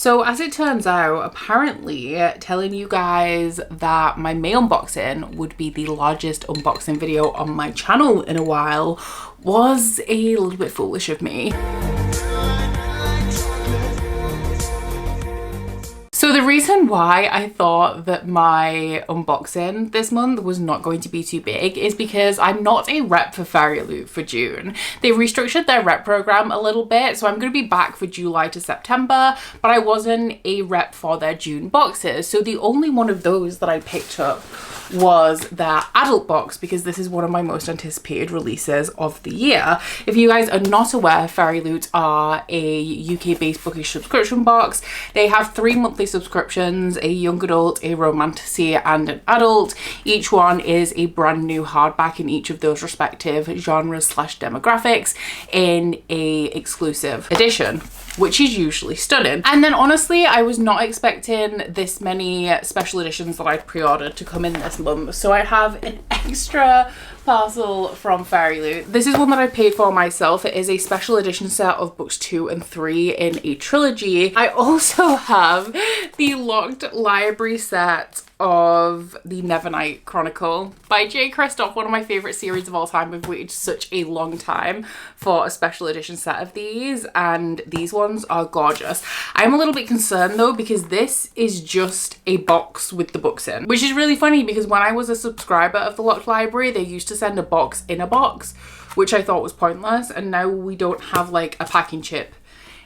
So as it turns out, apparently telling you guys that my May unboxing would be the largest unboxing video on my channel in a while was a little bit foolish of me. So the reason why I thought that my unboxing this month was not going to be too big is because I'm not a rep for Fairyloot for June. They restructured their rep program a little bit, so I'm going to be back for July to September, but I wasn't a rep for their June boxes. So the only one of those that I picked up was their adult box, because this is one of my most anticipated releases of the year. If you guys are not aware, Fairyloot are a UK-based Bookish subscription box. They have 3 monthly subscriptions, a young adult, a romantasy, and an adult. Each one is a brand new hardback in each of those respective genres slash demographics in a exclusive edition, which is usually stunning. And then honestly, I was not expecting this many special editions that I'd pre-ordered to come in this month. So I have an extra parcel from Fairyloot. This is one that I paid for myself. It is a special edition set of books 2 and 3 in a trilogy. I also have the locked library set of the Nevernight Chronicle by J. Kristoff, one of my favorite series of all time. I've waited such a long time for a special edition set of these, and these ones are gorgeous. I'm a little bit concerned though, because this is just a box with the books in, which is really funny because when I was a subscriber of the locked library, they used to send a box in a box, which I thought was pointless, and now we don't have like a packing chip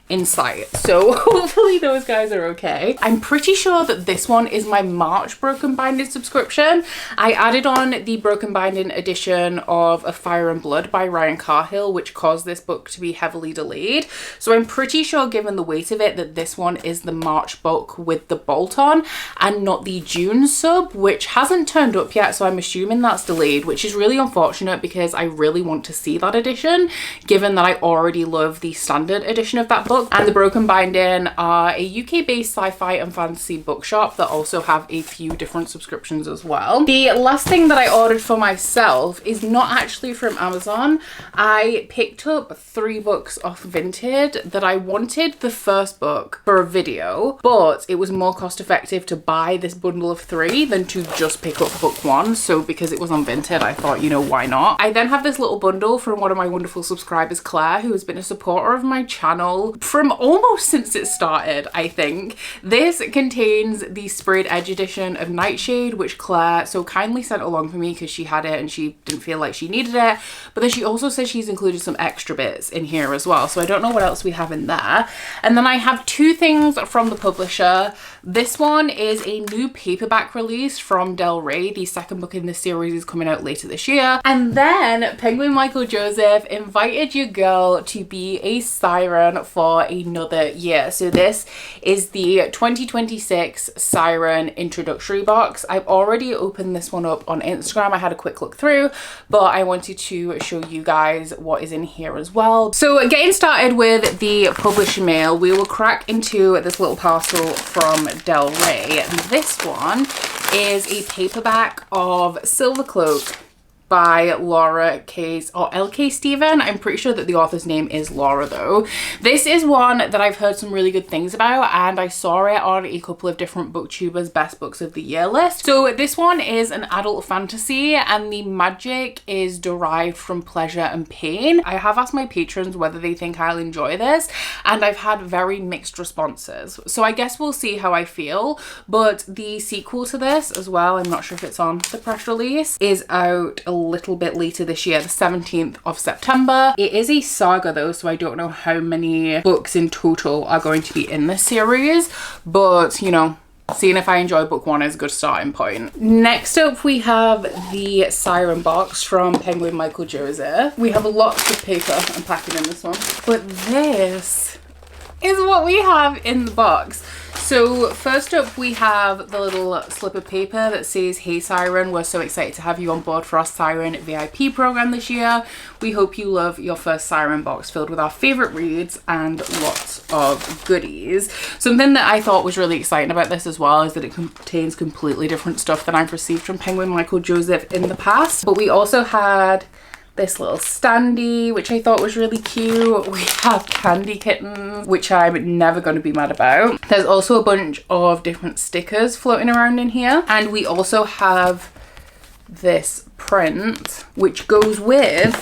in sight. So hopefully those guys are okay. I'm pretty sure that this one is my March Broken Binding subscription. I added on the Broken Binding edition of A Fire and Blood by Ryan Carhill, which caused this book to be heavily delayed. So I'm pretty sure, given the weight of it, that this one is the March book with the bolt on and not the June sub, which hasn't turned up yet. So I'm assuming that's delayed, which is really unfortunate because I really want to see that edition, given that I already love the standard edition of that book. And the Broken Binding are a UK-based sci-fi and fantasy bookshop that also have a few different subscriptions as well. The last thing that I ordered for myself is not actually from Amazon. I picked up 3 books off Vinted that I wanted the first book for a video, but it was more cost effective to buy this bundle of 3 than to just pick up book 1. So because it was on Vinted, I thought, you know, why not? I then have this little bundle from one of my wonderful subscribers, Claire, who has been a supporter of my channel from almost since it started, I think. This contains the sprayed edge edition of Nightshade, which Claire so kindly sent along for me because she had it and she didn't feel like she needed it. But then she also said she's included some extra bits in here as well. So I don't know what else we have in there. And then I have 2 things from the publisher. This one is a new paperback release from Del Rey. The second book in this series is coming out later this year. And then Penguin Michael Joseph invited your girl to be a Siren for another year. So this is the 2026 Siren introductory box. I've already opened this one up on Instagram. I had a quick look through, but I wanted to show you guys what is in here as well. So getting started with the publisher mail, we will crack into this little parcel from Del Rey. And this one is a paperback of Silvercloak by Laura Case or LK Stephen. I'm pretty sure that the author's name is Laura though. This is one that I've heard some really good things about, and I saw it on a couple of different booktubers' best books of the year list. So this one is an adult fantasy and the magic is derived from pleasure and pain. I have asked my patrons whether they think I'll enjoy this, and I've had very mixed responses. So I guess we'll see how I feel. But the sequel to this as well, I'm not sure if it's on the press release, is out a little bit later this year, the 17th of September. It is a saga though, so I don't know how many books in total are going to be in this series, but you know, seeing if I enjoy book 1 is a good starting point. Next up, we have the Siren box from Penguin Michael Joseph. We have lots of paper and packing in this one, but this is what we have in the box. So first up, we have the little slip of paper that says, "Hey Siren, we're so excited to have you on board for our Siren VIP program this year. We hope you love your first Siren box filled with our favorite reads and lots of goodies." Something that I thought was really exciting about this as well is that it contains completely different stuff than I've received from Penguin Michael Joseph in the past. But we also had this little standee, which I thought was really cute. We have candy kittens, which I'm never going to be mad about. There's also a bunch of different stickers floating around in here. And we also have this print, which goes with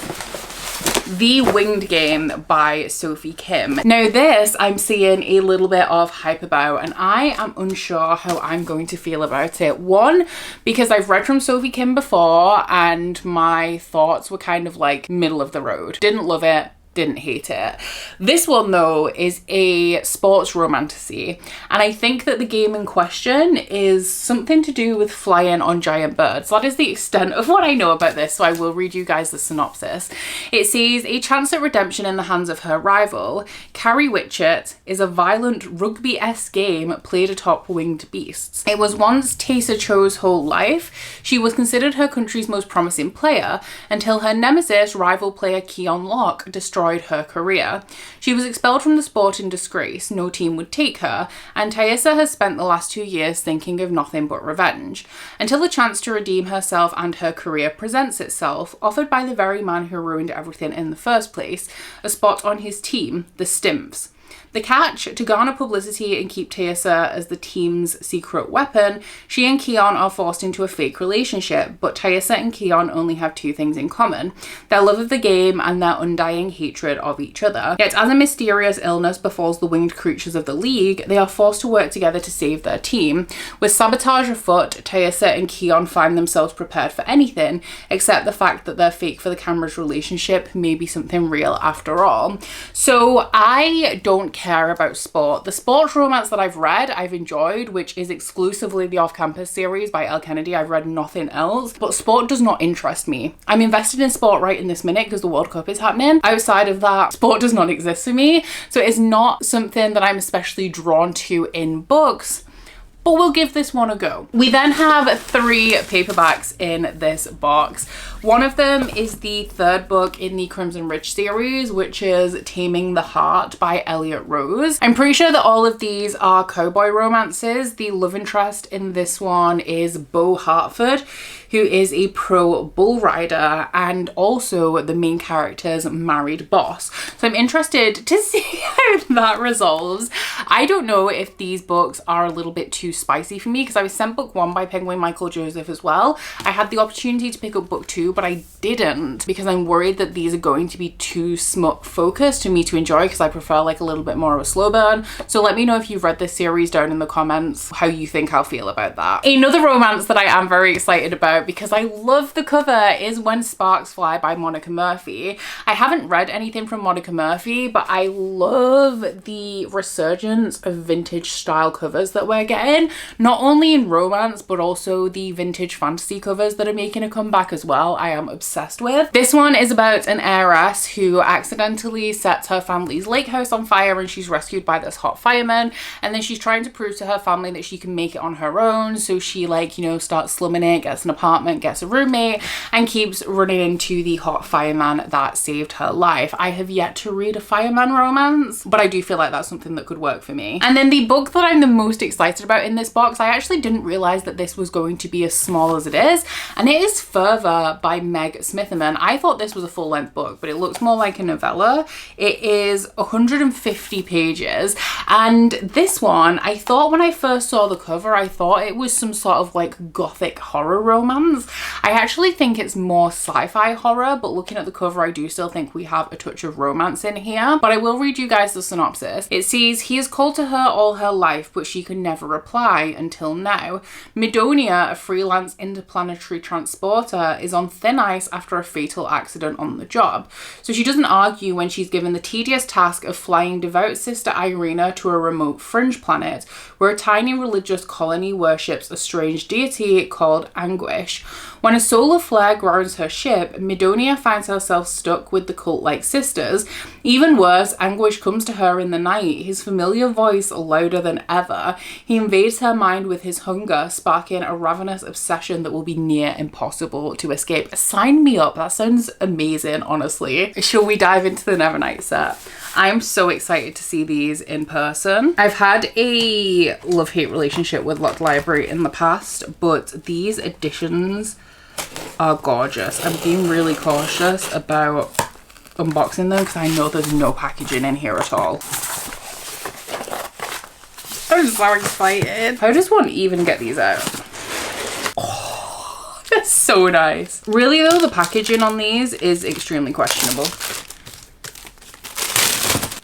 The Winged Game by Sophie Kim. Now this I'm seeing a little bit of hype about, and I am unsure how I'm going to feel about it. One, because I've read from Sophie Kim before and my thoughts were kind of like middle of the road. Didn't love it, didn't hate it. This one though is a sports romantasy, and I think that the game in question is something to do with flying on giant birds. That is the extent of what I know about this, so I will read you guys the synopsis. It says, a chance at redemption in the hands of her rival, Carrie Witchett, is a violent rugby-esque game played atop winged beasts. It was once Taysa Cho's whole life. She was considered her country's most promising player until her nemesis, rival player Keon Locke, destroyed her career. She was expelled from the sport in disgrace. No team would take her, and Taysa has spent the last 2 years thinking of nothing but revenge, until a chance to redeem herself and her career presents itself, offered by the very man who ruined everything in the first place, a spot on his team, the Stimps. The catch, to garner publicity and keep Taysa as the team's secret weapon, she and Keon are forced into a fake relationship, but Taysa and Keon only have two things in common: their love of the game and their undying hatred of each other. Yet as a mysterious illness befalls the winged creatures of the League, they are forced to work together to save their team. With sabotage afoot, Taysa and Keon find themselves prepared for anything, except the fact that their fake for the camera's relationship may be something real after all. So I don't care about sport. The sports romance that I've read, I've enjoyed, which is exclusively the Off-Campus series by Elle Kennedy. I've read nothing else, but sport does not interest me. I'm invested in sport right in this minute because the World Cup is happening. Outside of that, sport does not exist for me, so it's not something that I'm especially drawn to in books, but we'll give this one a go. We then have 3 paperbacks in this box. One of them is the 3rd book in the Crimson Ridge series, which is Taming the Heart by Elliot Rose. I'm pretty sure that all of these are cowboy romances. The love interest in this one is Bo Hartford, who is a pro bull rider and also the main character's married boss. So I'm interested to see how that resolves. I don't know if these books are a little bit too spicy for me, because I was sent book 1 by Penguin Michael Joseph as well. I had the opportunity to pick up book 2, but I didn't, because I'm worried that these are going to be too smut focused for me to enjoy, because I prefer like a little bit more of a slow burn. So let me know if you've read this series down in the comments, how you think I'll feel about that. Another romance that I am very excited about, because I love the cover, is When Sparks Fly by Monica Murphy. I haven't read anything from Monica Murphy, but I love the resurgence of vintage style covers that we're getting, not only in romance, but also the vintage fantasy covers that are making a comeback as well. I am obsessed with. This one is about an heiress who accidentally sets her family's lake house on fire, and she's rescued by this hot fireman, and then she's trying to prove to her family that she can make it on her own. So she, like, you know, starts slumming it, gets an apartment, gets a roommate, and keeps running into the hot fireman that saved her life. I have yet to read a fireman romance, but I do feel like that's something that could work for me. And then the book that I'm the most excited about in this box, I actually didn't realize that this was going to be as small as it is, and it is Fervor by Meg Smitherman. I thought this was a full-length book, but it looks more like a novella. It is 150 pages, and this one, I thought when I first saw the cover, I thought it was some sort of like gothic horror romance. I actually think it's more sci-fi horror, but looking at the cover, I do still think we have a touch of romance in here. But I will read you guys the synopsis. It says, he has called to her all her life, but she could never reply until now. Midonia, a freelance interplanetary transporter, is on thin ice after a fatal accident on the job. So she doesn't argue when she's given the tedious task of flying devout Sister Irina to a remote fringe planet where a tiny religious colony worships a strange deity called Anguish. When a solar flare grounds her ship, Midonia finds herself stuck with the cult-like sisters. Even worse, Anguish comes to her in the night, his familiar voice louder than ever. He invades her mind with his hunger, sparking a ravenous obsession that will be near impossible to escape. Sign me up, that sounds amazing, honestly. Shall we dive into the Nevernight set? I'm so excited to see these in person. I've had a love-hate relationship with Locked Library in the past, but these editions are gorgeous. I'm being really cautious about unboxing them because I know there's no packaging in here at all. I'm so excited. How does one even get these out? Oh, they're so nice. Really though, the packaging on these is extremely questionable.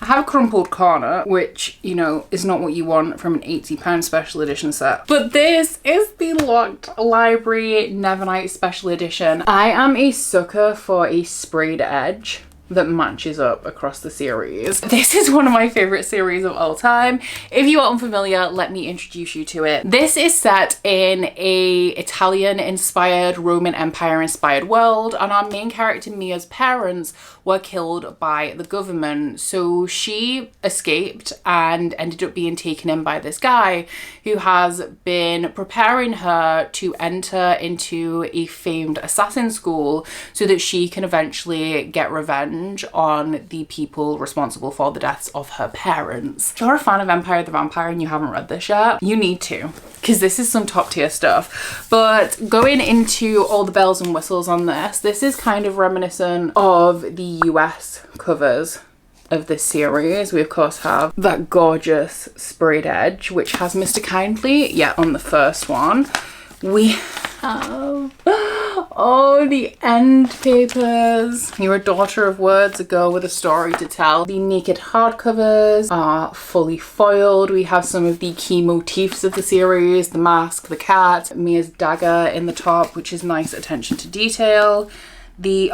I have a crumpled corner, which, you know, is not what you want from an £80 special edition set. But this is the Locked Library Nevernight special edition. I am a sucker for a sprayed edge that matches up across the series. This is one of my favorite series of all time. If you are unfamiliar, let me introduce you to it. This is set in a Italian inspired, Roman Empire inspired world, and our main character Mia's parents were killed by the government. So she escaped and ended up being taken in by this guy who has been preparing her to enter into a famed assassin school so that she can eventually get revenge on the people responsible for the deaths of her parents. If you're a fan of Empire the Vampire and you haven't read this yet, you need to, because this is some top tier stuff. But going into all the bells and whistles on this is kind of reminiscent of the US covers of this series. We of course have that gorgeous sprayed edge, which has Mr. Kindly. Yeah, on the first one. We have, oh, the end papers. You're a daughter of words, a girl with a story to tell. The naked hardcovers are fully foiled. We have some of the key motifs of the series, the mask, the cat, Mia's dagger in the top, which is nice attention to detail. The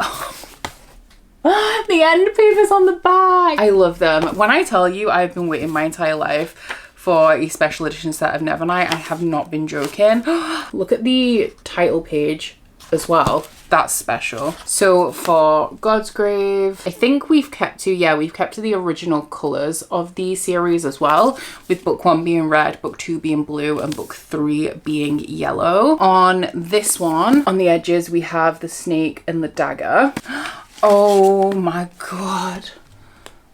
end papers on the back. I love them. When I tell you I've been waiting my entire life for a special edition set of Nevernight, I have not been joking. Look at the title page as well. That's special. So for God's Grave, I think we've kept to the original colours of the series as well, with book 1 being red, book 2 being blue, and book 3 being yellow. On this one, on the edges, we have the snake and the dagger. Oh my god.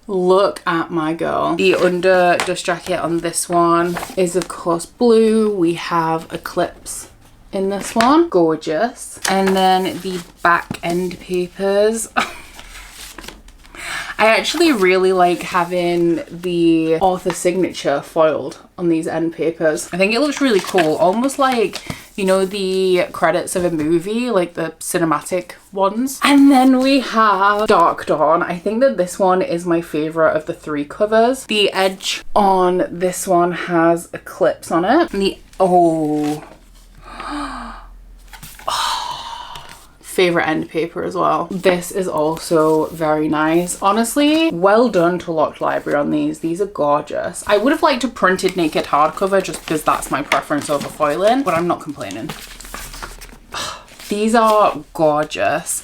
Look at my girl. The under dust jacket on this one is of course blue. We have Eclipse in this one. Gorgeous. And then the back end papers. I actually really like having the author signature foiled on these end papers. I think it looks really cool, almost like, you know, the credits of a movie, like the cinematic ones. And then we have Dark Dawn. I think that this one is my favorite of the 3 covers. The edge on this one has Eclipse on it. And the, oh, favorite end paper as well. This is also very nice. Honestly, well done to Locked Library on these. These are gorgeous. I would have liked a printed naked hardcover just because that's my preference over foiling, but I'm not complaining. These are gorgeous.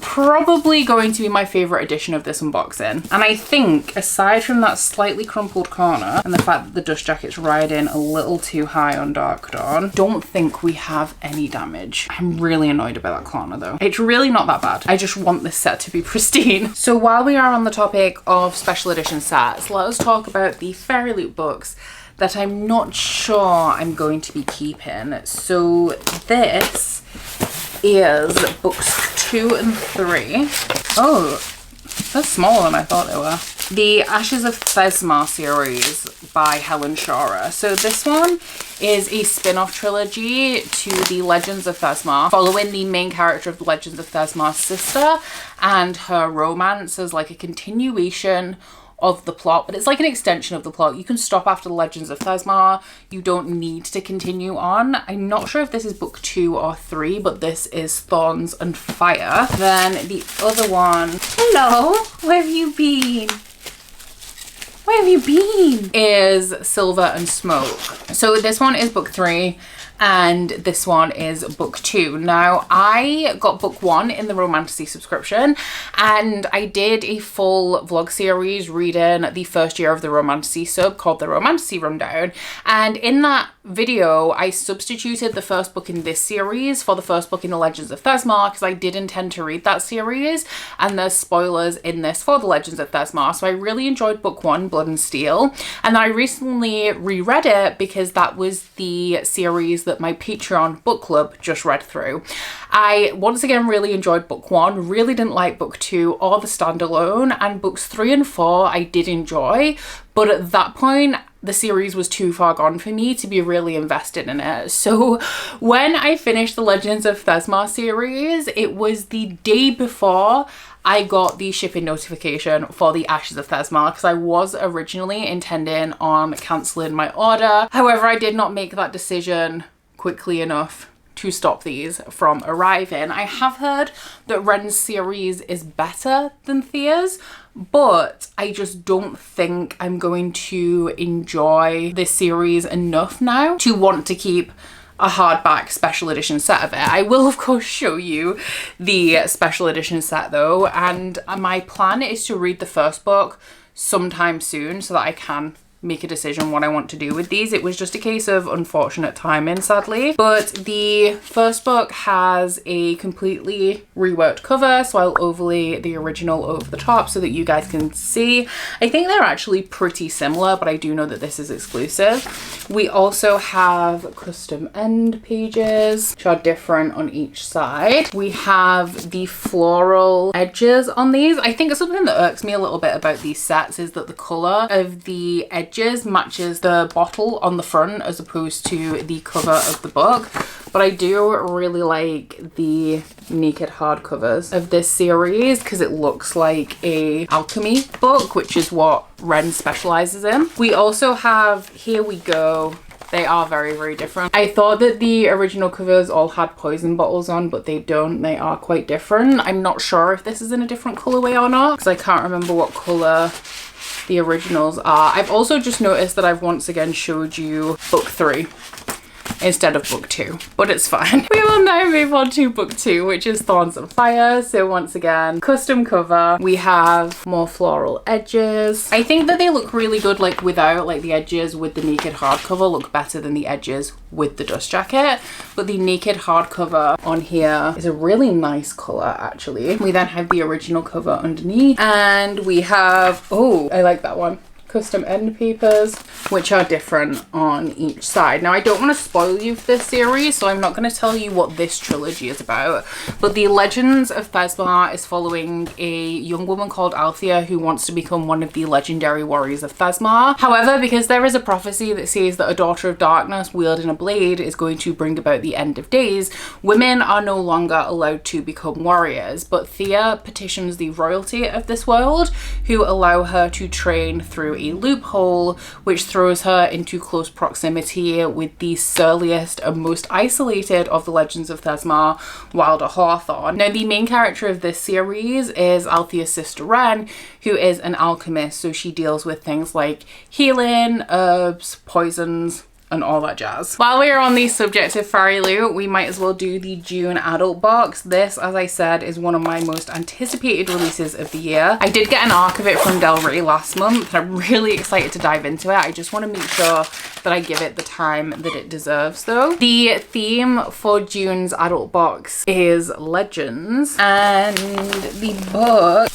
Probably going to be my favorite edition of this unboxing. And I think, aside from that slightly crumpled corner and the fact that the dust jacket's riding a little too high on Dark Dawn, don't think we have any damage. I'm really annoyed about that corner though. It's really not that bad. I just want this set to be pristine. So while we are on the topic of special edition sets, let us talk about the Fairyloot books that I'm not sure I'm going to be keeping. So this is books 2 and 3. Oh, they're smaller than I thought they were. The Ashes of Thezmarr series by Helen Shara. So this one is a spin-off trilogy to the Legends of Thezmarr, following the main character of the Legends of Thezmarr's sister and her romance as like a continuation of the plot, but it's like an extension of the plot. You can stop after the Legends of Thezmarr. You don't need to continue on. I'm not sure if this is book 2 or 3, but this is Thorns and Fire. Then the other one, hello, where have you been? Where have you been? Is Silver and Smoke. So this one is book 3. And this one is book 2. Now, I got book 1 in the Romantasy subscription, and I did a full vlog series reading the first year of the Romantasy sub called the Romantasy Rundown. And in that video, I substituted the first book in this series for the first book in the Legends of Thezmarr because I did intend to read that series, and there's spoilers in this for the Legends of Thezmarr. So I really enjoyed book 1, Blood and Steel, and I recently reread it because that was the series that my Patreon book club just read through. I once again really enjoyed book 1, really didn't like book 2 or the standalone, and books 3 and 4 I did enjoy, but at that point the series was too far gone for me to be really invested in it. So when I finished the Legends of Thezmarr series, it was the day before I got the shipping notification for the Ashes of Thezmarr, because I was originally intending on cancelling my order. However, I did not make that decision quickly enough to stop these from arriving. I have heard that Ren's series is better than Thea's, but I just don't think I'm going to enjoy this series enough now to want to keep a hardback special edition set of it. I will of course show you the special edition set though, and my plan is to read the first book sometime soon so that I can make a decision what I want to do with these. It was just a case of unfortunate timing, sadly. But the first book has a completely reworked cover, so I'll overlay the original over the top so that you guys can see. I think they're actually pretty similar, but I do know that this is exclusive. We also have custom end pages, which are different on each side. We have the floral edges on these. I think something that irks me a little bit about these sets is that the colour of the edges matches the bottle on the front as opposed to the cover of the book. But I do really like the naked hardcovers of this series because it looks like a alchemy book, which is what Ren specializes in. We also have Here We Go. They are very, very different. I thought that the original covers all had poison bottles on, but they don't. They are quite different. I'm not sure if this is in a different colorway or not, because I can't remember what color the originals are. I've also just noticed that I've once again showed you book 3 instead of book 2, but it's fine. We will now move on to book 2, which is Thorns and Fire. So once again, custom cover. We have more floral edges. I think that they look really good like without, like the edges with the naked hardcover look better than the edges with the dust jacket, but the naked hardcover on here is a really nice color actually. We then have the original cover underneath, and we have, oh, I like that one, custom end papers, which are different on each side. Now I don't want to spoil you for this series, so I'm not going to tell you what this trilogy is about, but the Legends of Thezmarr is following a young woman called Althea who wants to become one of the legendary warriors of Thezmarr. However, because there is a prophecy that says that a daughter of darkness wielding a blade is going to bring about the end of days, women are no longer allowed to become warriors, but Thea petitions the royalty of this world, who allow her to train through a loophole, which throws her into close proximity with the surliest and most isolated of the Legends of Thezmarr, Wilder Hawthorne. Now, the main character of this series is Althea's sister Ren, who is an alchemist, so she deals with things like healing, herbs, poisons, and all that jazz. While we are on the subject of Fairyloot, we might as well do the June adult box. This, as I said, is one of my most anticipated releases of the year. I did get an arc of it from Del Rey last month. I'm really excited to dive into it. I just want to make sure that I give it the time that it deserves though. The theme for June's adult box is Legends, and the book,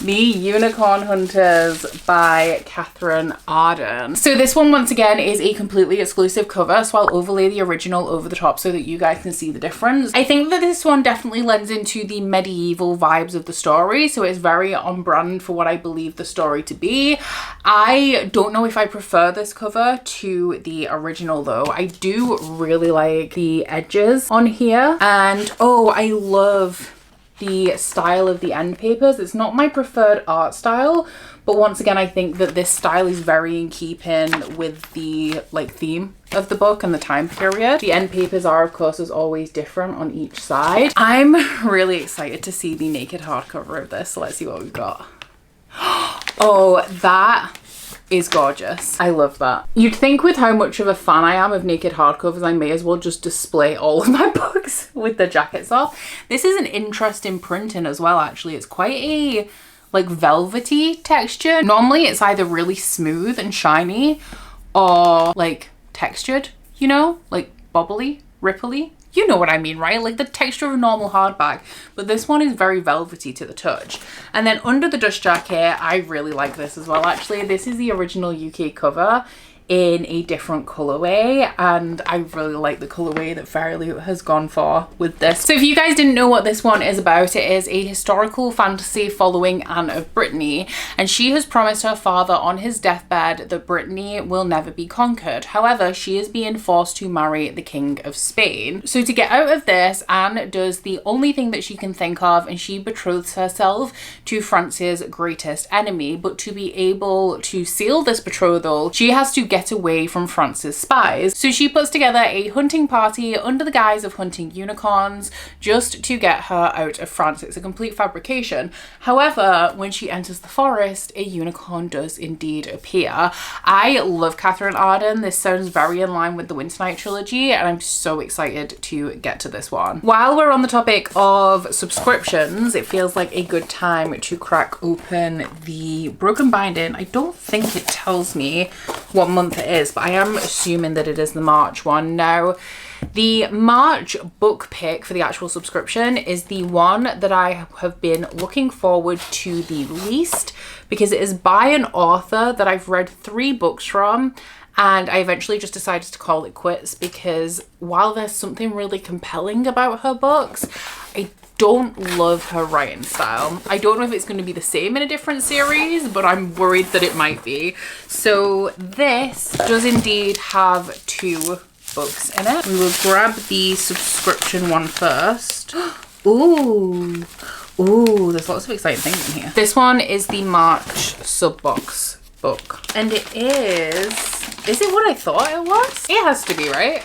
The Unicorn Hunters by Catherine Arden. So this one once again is a completely exclusive cover, so I'll overlay the original over the top so that you guys can see the difference. I think that this one definitely lends into the medieval vibes of the story, so it's very on brand for what I believe the story to be. I don't know if I prefer this cover to the original though. I do really like the edges on here, and oh, I love the style of the end papers. It's not my preferred art style, but once again I think that this style is very in keeping with the like theme of the book and the time period. The end papers are of course as always different on each side. I'm really excited to see the naked hardcover of this, so let's see what we've got. Oh, that is gorgeous. I love that. You'd think with how much of a fan I am of naked hardcovers, I may as well just display all of my books with the jackets off. This is an interesting printing as well, actually. It's quite a like velvety texture. Normally it's either really smooth and shiny or like textured, you know, like bubbly, ripply. You know what I mean, right? Like the texture of a normal hardback, but this one is very velvety to the touch. And then under the dust jacket, I really like this as well. Actually, this is the original UK cover. in a different colorway, and I really like the colorway that Fairyloot has gone for with this. So if you guys didn't know what this one is about, it is a historical fantasy following Anne of Brittany, and she has promised her father on his deathbed that Brittany will never be conquered. However, she is being forced to marry the King of Spain. So to get out of this, Anne does the only thing that she can think of, and she betroths herself to France's greatest enemy. But to be able to seal this betrothal, she has to get away from France's spies. So she puts together a hunting party under the guise of hunting unicorns just to get her out of France. It's a complete fabrication. However, when she enters the forest, a unicorn does indeed appear. I love Catherine Arden. This sounds very in line with the Winternight trilogy, and I'm so excited to get to this one. While we're on the topic of subscriptions, it feels like a good time to crack open the Broken Binding. I don't think it tells me what month it is, but I am assuming that it is the March one. Now, the March book pick for the actual subscription is the one that I have been looking forward to the least, because it is by an author that I've read 3 books from, and I eventually just decided to call it quits, because while there's something really compelling about her books, I don't love her writing style. I don't know if it's going to be the same in a different series, but I'm worried that it might be. So this does indeed have 2 books in it. We will grab the subscription one first. Ooh, there's lots of exciting things in here. This one is the March sub-box book, and it is it what I thought it was? It has to be, right?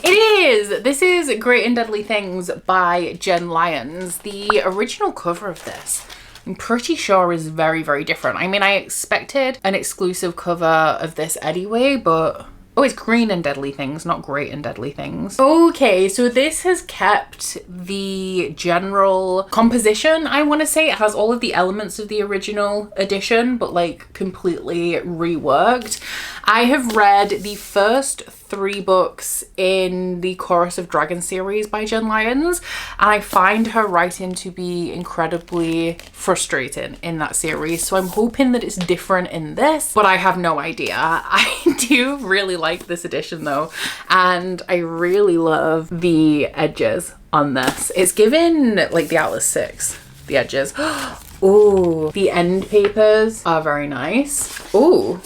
It is! This is Great and Deadly Things by Jen Lyons. The original cover of this, I'm pretty sure, is very, very different. I mean, I expected an exclusive cover of this anyway, but... Oh, it's Green and Deadly Things, not Great and Deadly Things. Okay, so this has kept the general composition, I want to say. It has all of the elements of the original edition, but like completely reworked. I have read the first 3 books in the Chorus of Dragons series by Jen Lyons, and I find her writing to be incredibly frustrating in that series. So I'm hoping that it's different in this, but I have no idea. I do really like this edition though, and I really love the edges on this. It's given like the Atlas 6, the edges. Oh, the end papers are very nice. Oh,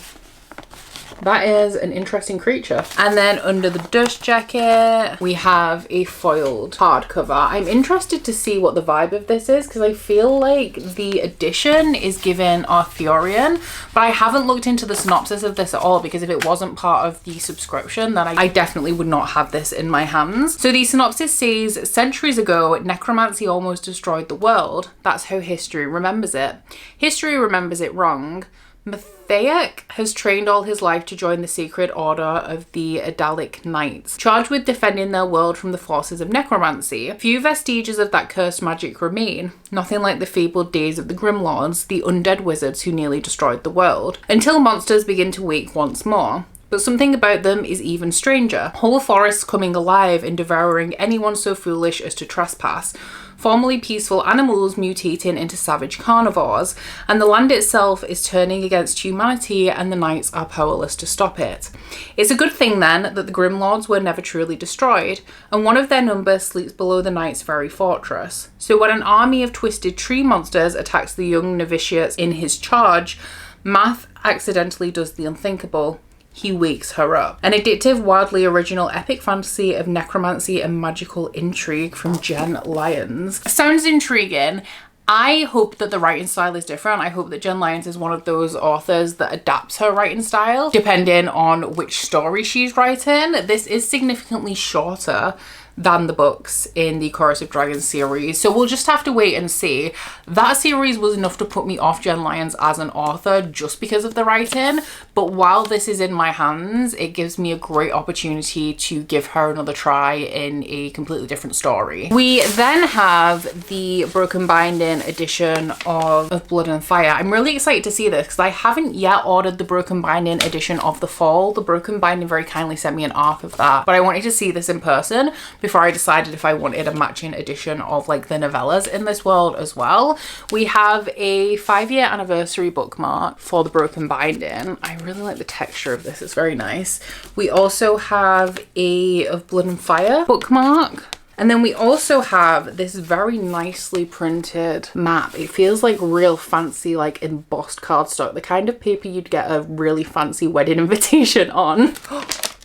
that is an interesting creature. And then under the dust jacket, we have a foiled hardcover. I'm interested to see what the vibe of this is, because I feel like the edition is given Arthurian, but I haven't looked into the synopsis of this at all, because if it wasn't part of the subscription, then I definitely would not have this in my hands. So the synopsis says, centuries ago, necromancy almost destroyed the world. That's how history remembers it. History remembers it wrong. Matthias has trained all his life to join the sacred order of the Adalic Knights, charged with defending their world from the forces of necromancy. Few vestiges of that cursed magic remain, nothing like the fabled days of the Grimlords, the undead wizards who nearly destroyed the world, until monsters begin to wake once more. But something about them is even stranger. Whole forests coming alive and devouring anyone so foolish as to trespass. Formerly peaceful animals mutating into savage carnivores, and the land itself is turning against humanity, and the knights are powerless to stop it. It's a good thing then that the Grimlords were never truly destroyed, and one of their number sleeps below the knights' very fortress. So when an army of twisted tree monsters attacks the young novitiates in his charge, Math accidentally does the unthinkable. He wakes her up. An addictive, wildly original epic fantasy of necromancy and magical intrigue from Jen Lyons. Sounds intriguing. I hope that the writing style is different. I hope that Jen Lyons is one of those authors that adapts her writing style depending on which story she's writing. This is significantly shorter than the books in the Chorus of Dragons series, so we'll just have to wait and see. That series was enough to put me off Jen Lyons as an author just because of the writing, but while this is in my hands, it gives me a great opportunity to give her another try in a completely different story. We then have the Broken Binding edition of Blood and Fire. I'm really excited to see this because I haven't yet ordered the Broken Binding edition of The Fall. The Broken Binding very kindly sent me an arc of that, but I wanted to see this in person before I decided if I wanted a matching edition of like the novellas in this world as well. We have a 5-year anniversary bookmark for the broken binding. I really like the texture of this, it's very nice. We also have a Of Blood and Fire bookmark. And then we also have this very nicely printed map. It feels like real fancy, like embossed cardstock, the kind of paper you'd get a really fancy wedding invitation on.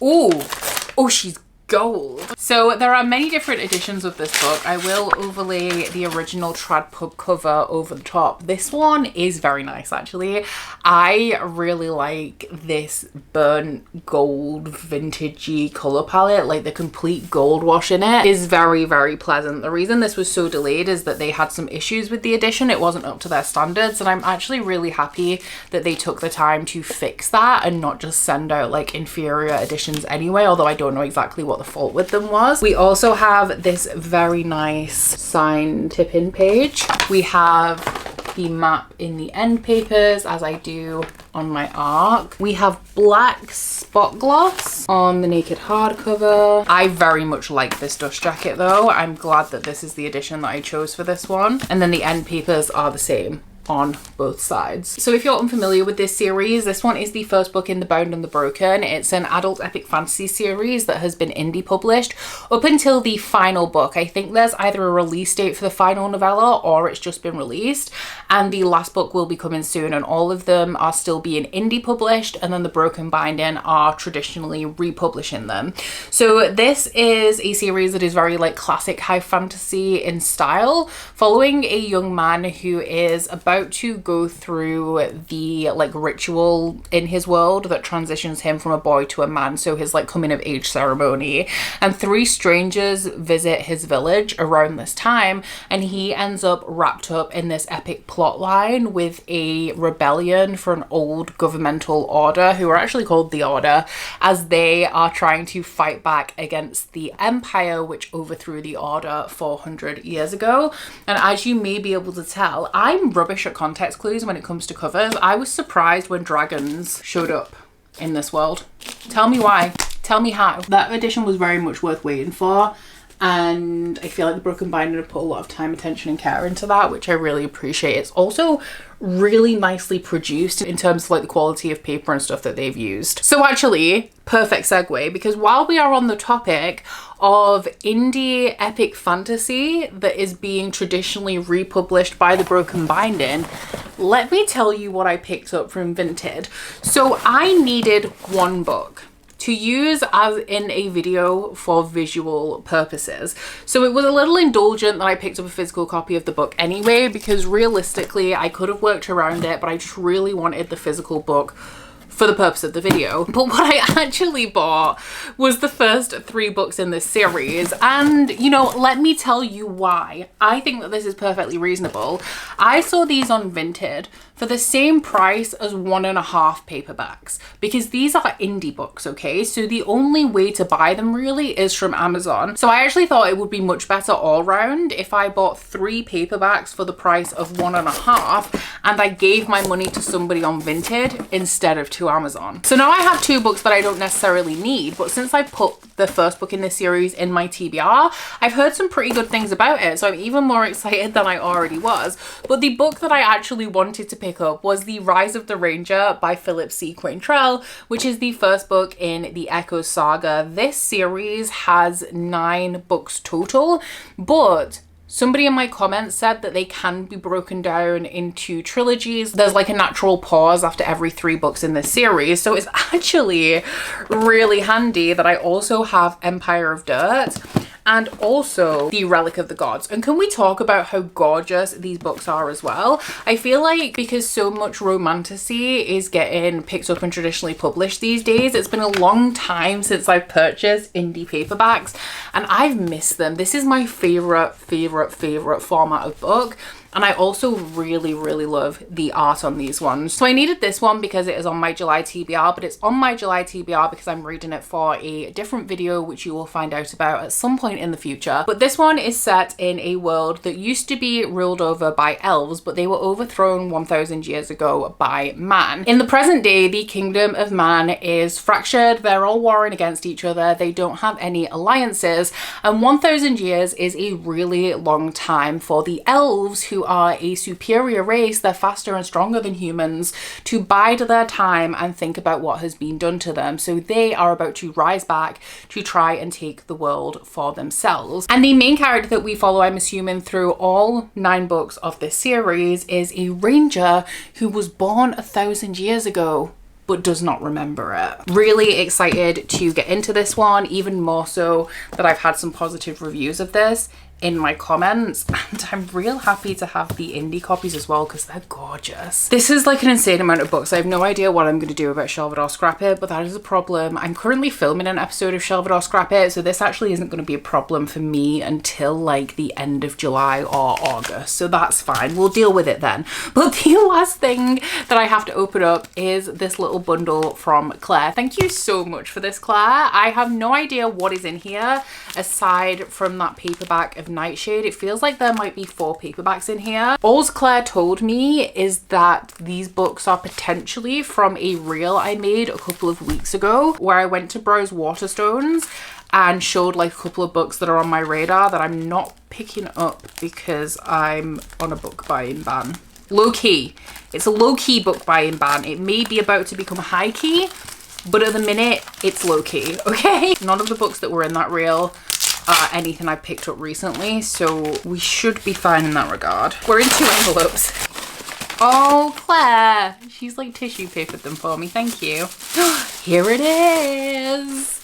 Oh, she's gold. So there are many different editions of this book. I will overlay the original trad pub cover over the top. This one is very nice actually. I really like this burnt gold vintagey color palette. Like the complete gold wash in it is very, very pleasant. The reason this was so delayed is that they had some issues with the edition. It wasn't up to their standards, and I'm actually really happy that they took the time to fix that and not just send out like inferior editions anyway, although I don't know exactly what the fault with them was. We also have this very nice signed tip-in page. We have the map in the end papers, as I do on my ARC. We have black spot gloss on the naked hardcover. I very much like this dust jacket though. I'm glad that this is the edition that I chose for this one. And then the end papers are the same on both sides. So if you're unfamiliar with this series, this one is the first book in the Bound and the Broken. It's an adult epic fantasy series that has been indie published up until the final book. I think there's either a release date for the final novella or it's just been released, and the last book will be coming soon, and all of them are still being indie published, and then the Broken Binding are traditionally republishing them. So this is a series that is very like classic high fantasy in style, following a young man who is about to go through the like ritual in his world that transitions him from a boy to a man, so his like coming of age ceremony, and 3 strangers visit his village around this time, and he ends up wrapped up in this epic plot line with a rebellion for an old governmental order who are actually called the Order, as they are trying to fight back against the Empire which overthrew the Order 400 years ago. And as you may be able to tell, I'm rubbish at context clues when it comes to covers. I was surprised when dragons showed up in this world. Tell me why. Tell me how. That edition was very much worth waiting for, and I feel like the Broken Binding have put a lot of time, attention and care into that, which I really appreciate. It's also really nicely produced in terms of like the quality of paper and stuff that they've used. So actually, perfect segue, because while we are on the topic of indie epic fantasy that is being traditionally republished by the Broken Binding, let me tell you what I picked up from Vinted. So I needed one book to use as in a video for visual purposes. So it was a little indulgent that I picked up a physical copy of the book anyway, because realistically I could have worked around it, but I just really wanted the physical book for the purpose of the video. But what I actually bought was the first 3 books in this series, and you know, let me tell you why I think that this is perfectly reasonable. I saw these on Vinted for the same price as 1.5 paperbacks, because these are indie books, okay? So the only way to buy them really is from Amazon. So I actually thought it would be much better all round if I bought 3 paperbacks for the price of 1.5, and I gave my money to somebody on Vinted instead of to Amazon. So now I have 2 books that I don't necessarily need, but since I put the first book in this series in my TBR, I've heard some pretty good things about it, so I'm even more excited than I already was. But the book that I actually wanted to pick up was The Rise of the Ranger by Philip C. Quaintrell, which is the first book in the Echoes saga. This series has 9 books total, but somebody in my comments said that they can be broken down into trilogies. There's like a natural pause after every 3 books in this series. So it's actually really handy that I also have Empire of Dirt and also The Relic of the Gods. And can we talk about how gorgeous these books are as well? I feel like because so much romantasy is getting picked up and traditionally published these days, it's been a long time since I've purchased indie paperbacks and I've missed them. This is my favorite format of book. And I also really, really love the art on these ones. So I needed this one because it is on my July TBR, but it's on my July TBR because I'm reading it for a different video, which you will find out about at some point in the future. But this one is set in a world that used to be ruled over by elves, but they were overthrown 1,000 years ago by man. In the present day, the kingdom of man is fractured. They're all warring against each other. They don't have any alliances. And 1,000 years is a really long time for the elves, who are a superior race, they're faster and stronger than humans, to bide their time and think about what has been done to them. So they are about to rise back to try and take the world for themselves. And the main character that we follow, I'm assuming through all 9 books of this series, is a ranger who was born 1,000 years ago but does not remember it. Really excited to get into this one, even more so that I've had some positive reviews of this in my comments, and I'm real happy to have the indie copies as well because they're gorgeous. This is like an insane amount of books. I have no idea what I'm going to do about Shelve It or Scrap It, but that is a problem. I'm currently filming an episode of Shelve It or Scrap It, so this actually isn't going to be a problem for me until like the end of July or August, so that's fine. We'll deal with it then. But the last thing that I have to open up is this little bundle from Claire. Thank you so much for this, Claire. I have no idea what is in here aside from that paperback of Nightshade. It feels like there might be 4 paperbacks in here. All Claire told me is that these books are potentially from a reel I made a couple of weeks ago where I went to browse Waterstones and showed like a couple of books that are on my radar that I'm not picking up because I'm on a book buying ban. Low key. It's a low key book buying ban. It may be about to become high key, but at the minute it's low key, okay? None of the books that were in that reel are anything I picked up recently, so we should be fine in that regard. We're in 2 envelopes. Oh, Claire, she's like tissue papered them for me, thank you. Here it is.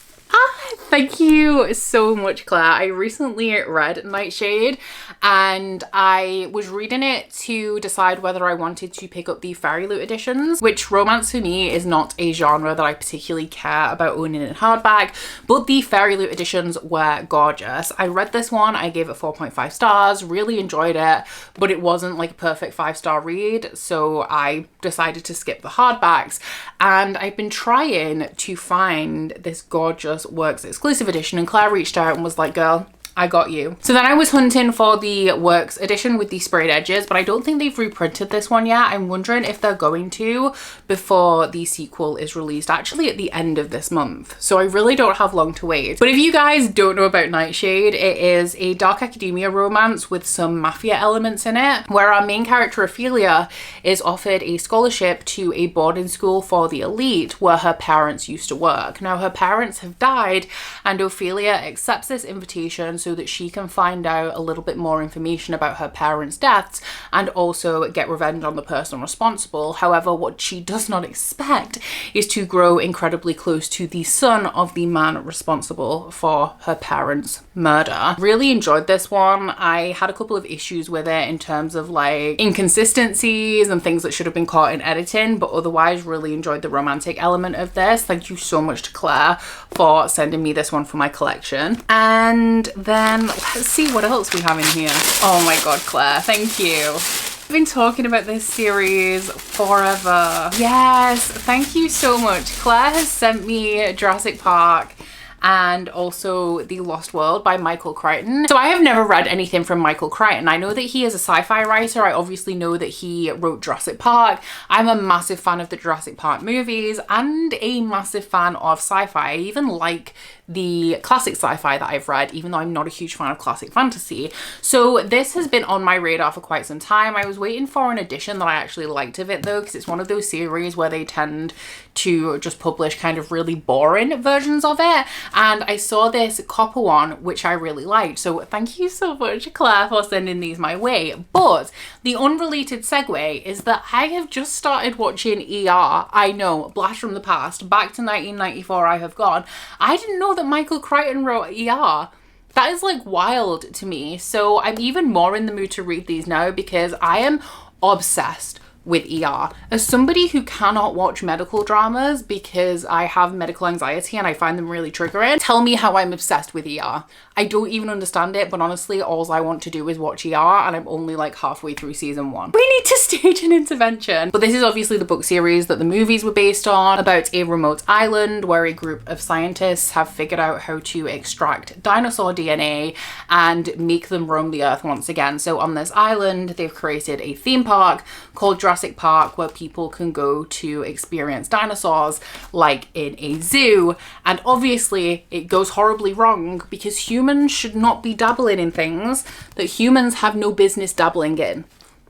Thank you so much, Claire. I recently read Nightshade and I was reading it to decide whether I wanted to pick up the Fairyloot editions, which romance for me is not a genre that I particularly care about owning in hardback, but the Fairyloot editions were gorgeous. I read this one, I gave it 4.5 stars, really enjoyed it, but it wasn't like a perfect 5-star read, so I decided to skip the hardbacks. And I've been trying to find this gorgeous Works exclusive edition, and Claire reached out and was like, girl, I got you. So then I was hunting for the Works edition with the sprayed edges, but I don't think they've reprinted this one yet. I'm wondering if they're going to before the sequel is released, actually at the end of this month. So I really don't have long to wait. But if you guys don't know about Nightshade, it is a dark academia romance with some mafia elements in it, where our main character Ophelia is offered a scholarship to a boarding school for the elite where her parents used to work. Now her parents have died and Ophelia accepts this invitation so that she can find out a little bit more information about her parents' deaths and also get revenge on the person responsible. However, what she does not expect is to grow incredibly close to the son of the man responsible for her parents' murder. Really enjoyed this one. I had a couple of issues with it in terms of like inconsistencies and things that should have been caught in editing, but otherwise really enjoyed the romantic element of this. Thank you so much to Claire for sending me this one for my collection. And then let's see what else we have in here. Oh my god, Claire, thank you. I've been talking about this series forever. Yes, thank you so much. Claire has sent me Jurassic Park and also The Lost World by Michael Crichton. So I have never read anything from Michael Crichton. I know that he is a sci-fi writer. I obviously know that he wrote Jurassic Park. I'm a massive fan of the Jurassic Park movies and a massive fan of sci-fi. I even like the classic sci-fi that I've read, even though I'm not a huge fan of classic fantasy. So this has been on my radar for quite some time. I was waiting for an edition that I actually liked of it though, because it's one of those series where they tend to just publish kind of really boring versions of it. And I saw this copper one, which I really liked. So thank you so much, Claire, for sending these my way. But the unrelated segue is that I have just started watching ER. I know, blast from the past, back to 1994 I have gone. I didn't know that Michael Crichton wrote ER. That is like wild to me. So I'm even more in the mood to read these now because I am obsessed with ER. As somebody who cannot watch medical dramas because I have medical anxiety and I find them really triggering, tell me how I'm obsessed with ER. I don't even understand it, but honestly, all I want to do is watch ER, and I'm only like halfway through season 1. We need to stage an intervention. But this is obviously the book series that the movies were based on, about a remote island where a group of scientists have figured out how to extract dinosaur DNA and make them roam the earth once again. So on this island, they've created a theme park called Jurassic Park where people can go to experience dinosaurs like in a zoo. And obviously it goes horribly wrong because humans should not be dabbling in things that humans have no business dabbling in.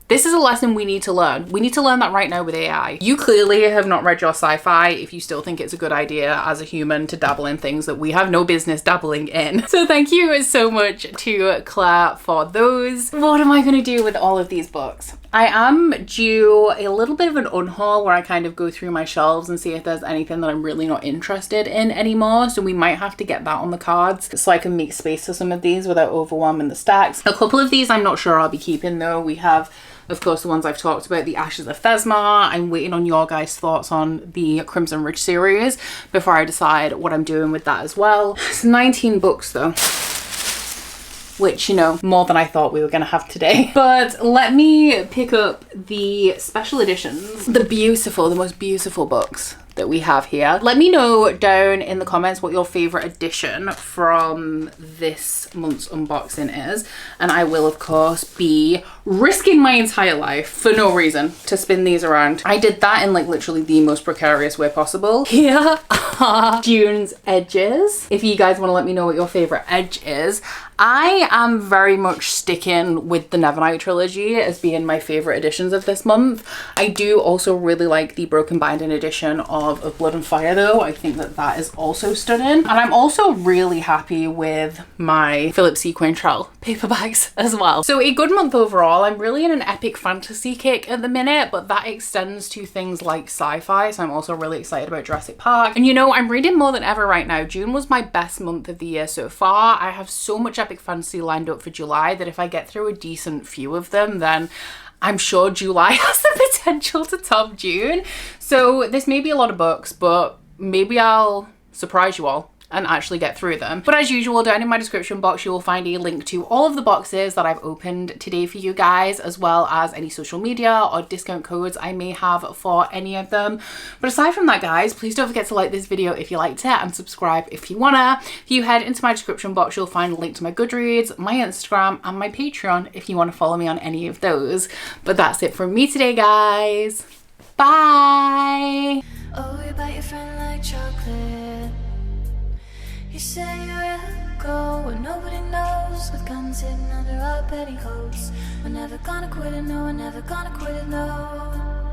This is a lesson we need to learn. We need to learn that right now with AI. You clearly have not read your sci-fi if you still think it's a good idea as a human to dabble in things that we have no business dabbling in. So thank you so much to Claire for those. What am I going to do with all of these books? I am due a little bit of an unhaul where I kind of go through my shelves and see if there's anything that I'm really not interested in anymore. So we might have to get that on the cards so I can make space for some of these without overwhelming the stacks. A couple of these I'm not sure I'll be keeping though. We have, of course, the ones I've talked about, the Ashes of Thezmarr. I'm waiting on your guys' thoughts on the Crimson Ridge series before I decide what I'm doing with that as well. It's 19 books though, which, you know, more than I thought we were gonna have today. But let me pick up the special editions, the most beautiful books that we have here. Let me know down in the comments what your favorite edition from this month's unboxing is, and I will of course be risking my entire life for no reason to spin these around. I did that in like literally the most precarious way possible. Here are June's edges. If you guys want to let me know what your favorite edge is, I am very much sticking with the Nevernight trilogy as being my favorite editions of this month. I do also really like the Broken Binding edition of Blood and Fire though. I think that that is also stunning. And I'm also really happy with my Philip C. Quaintrell paperbacks as well. So a good month overall. I'm really in an epic fantasy kick at the minute, but that extends to things like sci-fi. So I'm also really excited about Jurassic Park. And you know, I'm reading more than ever right now. June was my best month of the year so far. I have so much epic fantasy lined up for July that if I get through a decent few of them, then I'm sure July has the potential to top June. So this may be a lot of books, but maybe I'll surprise you all and actually get through them. But as usual, down in my description box, you will find a link to all of the boxes that I've opened today for you guys, as well as any social media or discount codes I may have for any of them. But aside from that, guys, please don't forget to like this video if you liked it and subscribe if you wanna. If you head into my description box, you'll find a link to my Goodreads, my Instagram, and my Patreon if you want to follow me on any of those. But that's it from me today, guys. Bye! Oh, you bite your friend like chocolate. You say you will go where nobody knows, with guns hidden under our petticoats. We're never gonna quit it, no, we're never gonna quit it, no.